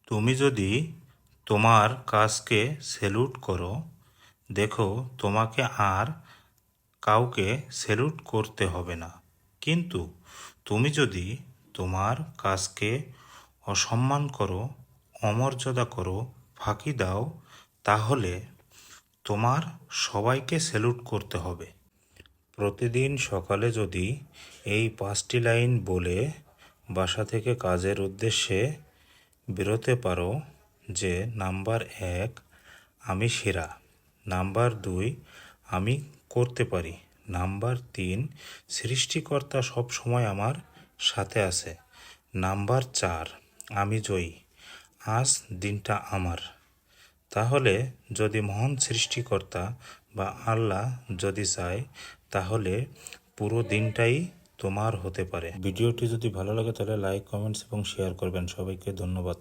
তুমি যদি তোমার কাজকে স্যালুট করো, দেখো তোমাকে আর কাউকে স্যালুট করতে হবে না। কিন্তু তুমি যদি তোমার কাজকে অসম্মান করো, অমর্যাদা করো, ফাঁকি দাও, তাহলে তোমার সবাইকে স্যালুট করতে হবে। প্রতিদিন সকালে যদি এই 5টি লাইন বলে বাসা থেকে কাজের উদ্দেশ্যে বেরোতে পারো, যে নাম্বার 1, আমি সেরা; নাম্বার 2, আমি করতে পারি; নাম্বার 3, সৃষ্টিকর্তা সব সময় আমার সাথে আছে; নাম্বার 4, আমি জয়ী, আজ দিনটা আমার। তাহলে যদি মহান সৃষ্টিকর্তা বা আল্লাহ যদি চায়, তাহলে পুরো দিনটাই তোমার হতে পারে। ভিডিওটি যদি ভালো লাগে তাহলে লাইক, কমেন্টস এবং শেয়ার করবেন। সবাইকে ধন্যবাদ।